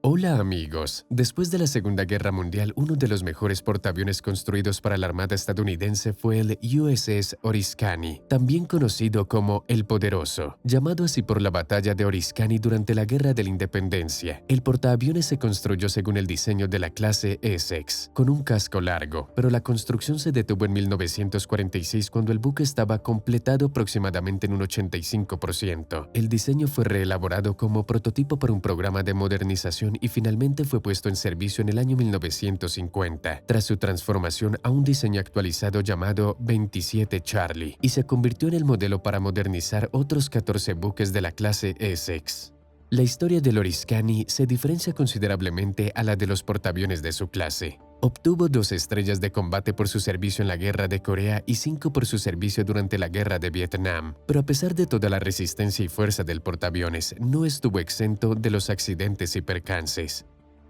Hola amigos, después de la Segunda Guerra Mundial, uno de los mejores portaaviones construidos para la Armada estadounidense fue el USS Oriskany, también conocido como El Poderoso, llamado así por la batalla de Oriskany durante la Guerra de la Independencia. El portaaviones se construyó según el diseño de la clase Essex, con un casco largo, pero la construcción se detuvo en 1946 cuando el buque estaba completado aproximadamente en un 85%. El diseño fue reelaborado como prototipo para un programa de modernización y finalmente fue puesto en servicio en el año 1950, tras su transformación a un diseño actualizado llamado 27 Charlie, y se convirtió en el modelo para modernizar otros 14 buques de la clase Essex. La historia del Oriskany se diferencia considerablemente a la de los portaaviones de su clase. Obtuvo 2 estrellas de combate por su servicio en la Guerra de Corea y 5 por su servicio durante la Guerra de Vietnam, pero a pesar de toda la resistencia y fuerza del portaaviones, no estuvo exento de los accidentes y percances.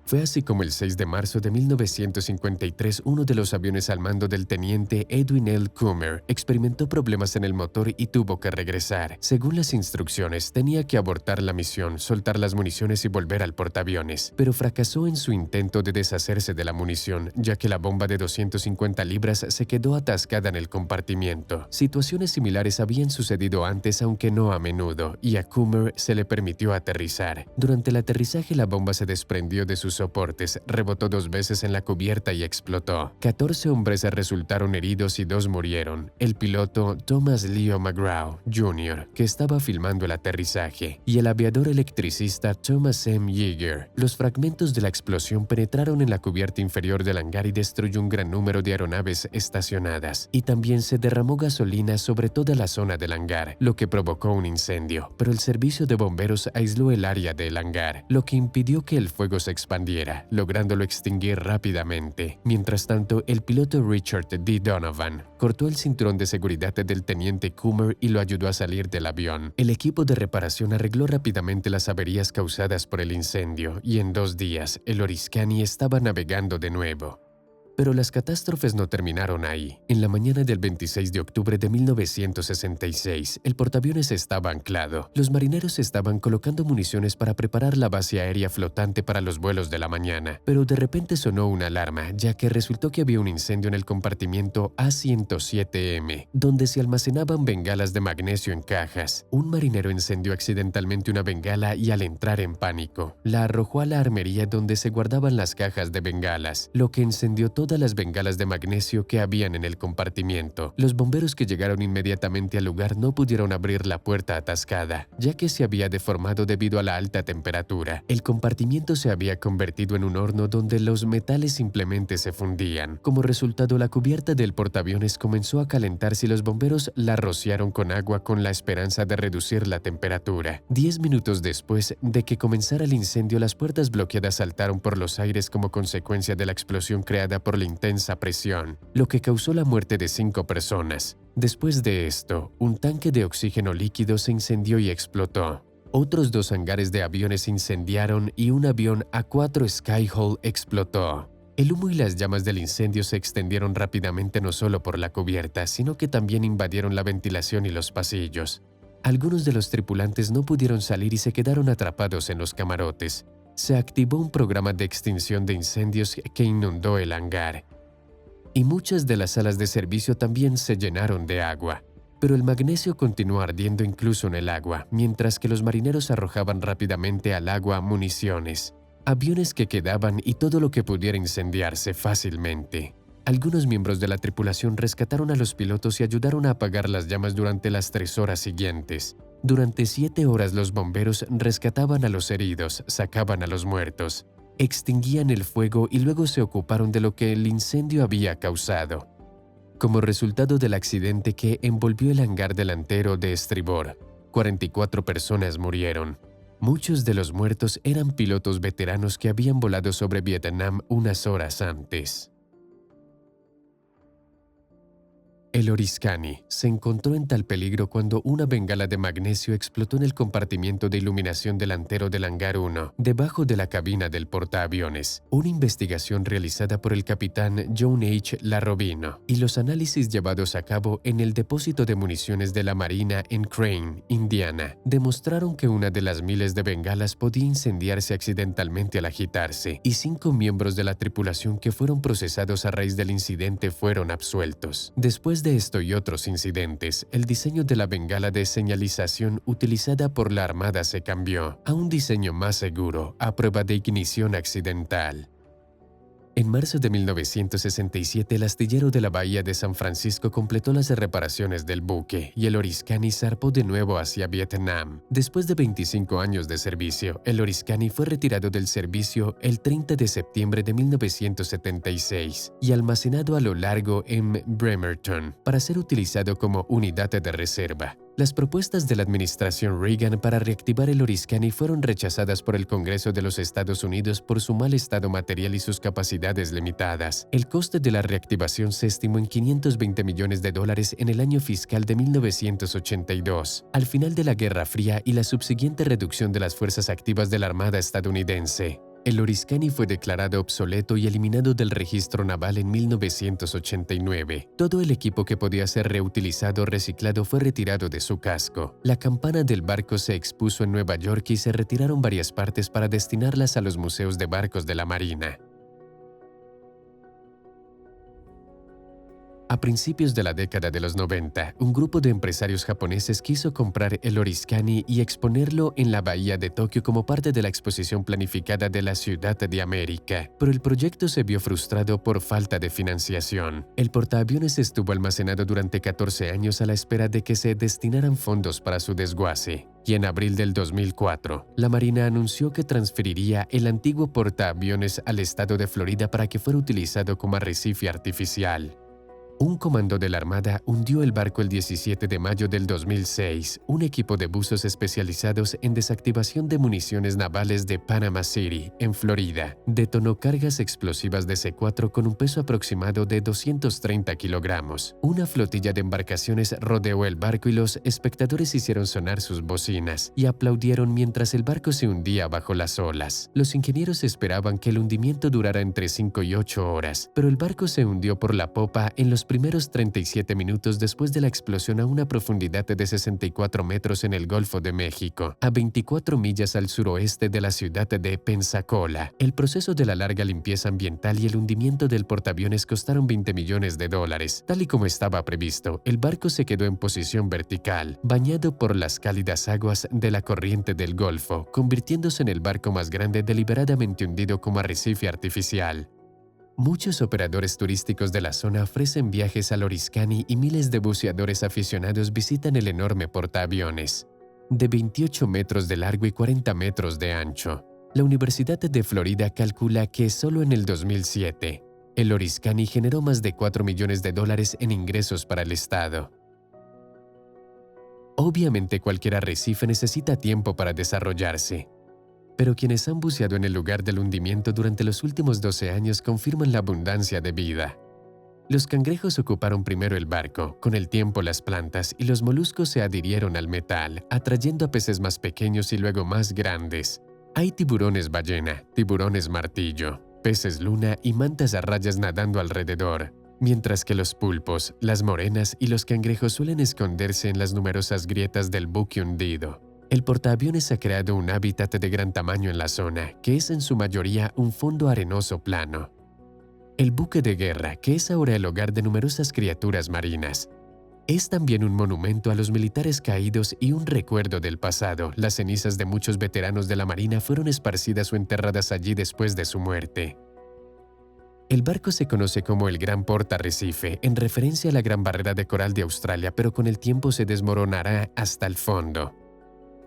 Fue así como el 6 de marzo de 1953 uno de los aviones al mando del teniente Edwin L. Coomer experimentó problemas en el motor y tuvo que regresar. Según las instrucciones, tenía que abortar la misión, soltar las municiones y volver al portaaviones, pero fracasó en su intento de deshacerse de la munición, ya que la bomba de 250 libras se quedó atascada en el compartimiento. Situaciones similares habían sucedido antes, aunque no a menudo, y a Coomer se le permitió aterrizar. Durante el aterrizaje la bomba se desprendió de sus soportes, rebotó 2 veces en la cubierta y explotó. 14 hombres resultaron heridos y 2 murieron. El piloto Thomas Leo McGraw, Jr., que estaba filmando el aterrizaje, y el aviador electricista Thomas M. Yeager. Los fragmentos de la explosión penetraron en la cubierta inferior del hangar y destruyó un gran número de aeronaves estacionadas, y también se derramó gasolina sobre toda la zona del hangar, lo que provocó un incendio, pero el servicio de bomberos aisló el área del hangar, lo que impidió que el fuego se expandiera, lográndolo extinguir rápidamente. Mientras tanto, el piloto Richard D. Donovan cortó el cinturón de seguridad del teniente Coomer y lo ayudó a salir del avión. El equipo de reparación arregló rápidamente las averías causadas por el incendio y en 2 días el Oriskany estaba navegando de nuevo. Pero las catástrofes no terminaron ahí. En la mañana del 26 de octubre de 1966, el portaaviones estaba anclado. Los marineros estaban colocando municiones para preparar la base aérea flotante para los vuelos de la mañana, pero de repente sonó una alarma, ya que resultó que había un incendio en el compartimiento A107M, donde se almacenaban bengalas de magnesio en cajas. Un marinero encendió accidentalmente una bengala y al entrar en pánico, la arrojó a la armería donde se guardaban las cajas de bengalas, lo que encendió todas las bengalas de magnesio que habían en el compartimiento. Los bomberos que llegaron inmediatamente al lugar no pudieron abrir la puerta atascada, ya que se había deformado debido a la alta temperatura. El compartimiento se había convertido en un horno donde los metales simplemente se fundían. Como resultado, la cubierta del portaaviones comenzó a calentarse y los bomberos la rociaron con agua con la esperanza de reducir la temperatura. 10 minutos después de que comenzara el incendio, las puertas bloqueadas saltaron por los aires como consecuencia de la explosión creada por la intensa presión, lo que causó la muerte de 5 personas. Después de esto, un tanque de oxígeno líquido se incendió y explotó. Otros 2 hangares de aviones se incendiaron y un avión A4 Skyhawk explotó. El humo y las llamas del incendio se extendieron rápidamente no solo por la cubierta, sino que también invadieron la ventilación y los pasillos. Algunos de los tripulantes no pudieron salir y se quedaron atrapados en los camarotes. Se activó un programa de extinción de incendios que inundó el hangar, y muchas de las salas de servicio también se llenaron de agua. Pero el magnesio continuó ardiendo incluso en el agua, mientras que los marineros arrojaban rápidamente al agua municiones, aviones que quedaban y todo lo que pudiera incendiarse fácilmente. Algunos miembros de la tripulación rescataron a los pilotos y ayudaron a apagar las llamas durante las 3 horas siguientes. Durante 7 horas los bomberos rescataban a los heridos, sacaban a los muertos, extinguían el fuego y luego se ocuparon de lo que el incendio había causado. Como resultado del accidente que envolvió el hangar delantero de estribor, 44 personas murieron. Muchos de los muertos eran pilotos veteranos que habían volado sobre Vietnam unas horas antes. El Oriskany se encontró en tal peligro cuando una bengala de magnesio explotó en el compartimiento de iluminación delantero del hangar 1, debajo de la cabina del portaaviones. Una investigación realizada por el capitán John H. LaRobino y los análisis llevados a cabo en el depósito de municiones de la Marina en Crane, Indiana, demostraron que una de las miles de bengalas podía incendiarse accidentalmente al agitarse, y 5 miembros de la tripulación que fueron procesados a raíz del incidente fueron absueltos. Después de esto y otros incidentes, el diseño de la bengala de señalización utilizada por la Armada se cambió a un diseño más seguro, a prueba de ignición accidental. En marzo de 1967, el astillero de la bahía de San Francisco completó las reparaciones del buque y el Oriskany zarpó de nuevo hacia Vietnam. Después de 25 años de servicio, el Oriskany fue retirado del servicio el 30 de septiembre de 1976 y almacenado a lo largo en Bremerton para ser utilizado como unidad de reserva. Las propuestas de la administración Reagan para reactivar el Oriskany fueron rechazadas por el Congreso de los Estados Unidos por su mal estado material y sus capacidades limitadas. El coste de la reactivación se estimó en $520 millones en el año fiscal de 1982. Al final de la Guerra Fría y la subsiguiente reducción de las fuerzas activas de la Armada estadounidense, el Oriskany fue declarado obsoleto y eliminado del registro naval en 1989. Todo el equipo que podía ser reutilizado o reciclado fue retirado de su casco. La campana del barco se expuso en Nueva York y se retiraron varias partes para destinarlas a los museos de barcos de la Marina. A principios de la década de los 90, un grupo de empresarios japoneses quiso comprar el Oriskany y exponerlo en la bahía de Tokio como parte de la exposición planificada de la Ciudad de América, pero el proyecto se vio frustrado por falta de financiación. El portaaviones estuvo almacenado durante 14 años a la espera de que se destinaran fondos para su desguace. Y en abril del 2004, la Marina anunció que transferiría el antiguo portaaviones al estado de Florida para que fuera utilizado como arrecife artificial. Un comando de la Armada hundió el barco el 17 de mayo del 2006. Un equipo de buzos especializados en desactivación de municiones navales de Panama City, en Florida, detonó cargas explosivas de C4 con un peso aproximado de 230 kilogramos. Una flotilla de embarcaciones rodeó el barco y los espectadores hicieron sonar sus bocinas y aplaudieron mientras el barco se hundía bajo las olas. Los ingenieros esperaban que el hundimiento durara entre 5 y 8 horas, pero el barco se hundió por la popa en los primeros 37 minutos después de la explosión a una profundidad de 64 metros en el Golfo de México, a 24 millas al suroeste de la ciudad de Pensacola. El proceso de la larga limpieza ambiental y el hundimiento del portaaviones costaron $20 millones. Tal y como estaba previsto, el barco se quedó en posición vertical, bañado por las cálidas aguas de la corriente del Golfo, convirtiéndose en el barco más grande deliberadamente hundido como arrecife artificial. Muchos operadores turísticos de la zona ofrecen viajes al Oriskany y miles de buceadores aficionados visitan el enorme portaaviones, de 28 metros de largo y 40 metros de ancho. La Universidad de Florida calcula que solo en el 2007, el Oriskany generó más de $4 millones en ingresos para el estado. Obviamente cualquier arrecife necesita tiempo para desarrollarse, pero quienes han buceado en el lugar del hundimiento durante los últimos 12 años confirman la abundancia de vida. Los cangrejos ocuparon primero el barco, con el tiempo las plantas y los moluscos se adhirieron al metal, atrayendo a peces más pequeños y luego más grandes. Hay tiburones ballena, tiburones martillo, peces luna y mantas a rayas nadando alrededor, mientras que los pulpos, las morenas y los cangrejos suelen esconderse en las numerosas grietas del buque hundido. El portaaviones ha creado un hábitat de gran tamaño en la zona, que es en su mayoría un fondo arenoso plano. El buque de guerra, que es ahora el hogar de numerosas criaturas marinas, es también un monumento a los militares caídos y un recuerdo del pasado. Las cenizas de muchos veteranos de la Marina fueron esparcidas o enterradas allí después de su muerte. El barco se conoce como el Gran Portarrecife, en referencia a la Gran Barrera de Coral de Australia, pero con el tiempo se desmoronará hasta el fondo.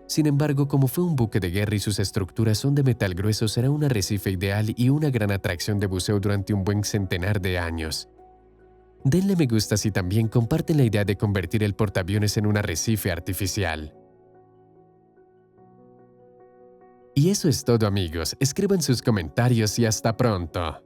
Sin embargo, como fue un buque de guerra y sus estructuras son de metal grueso, será un arrecife ideal y una gran atracción de buceo durante un buen centenar de años. Denle me gusta si también comparten la idea de convertir el portaaviones en un arrecife artificial. Y eso es todo, amigos. Escriban sus comentarios y hasta pronto.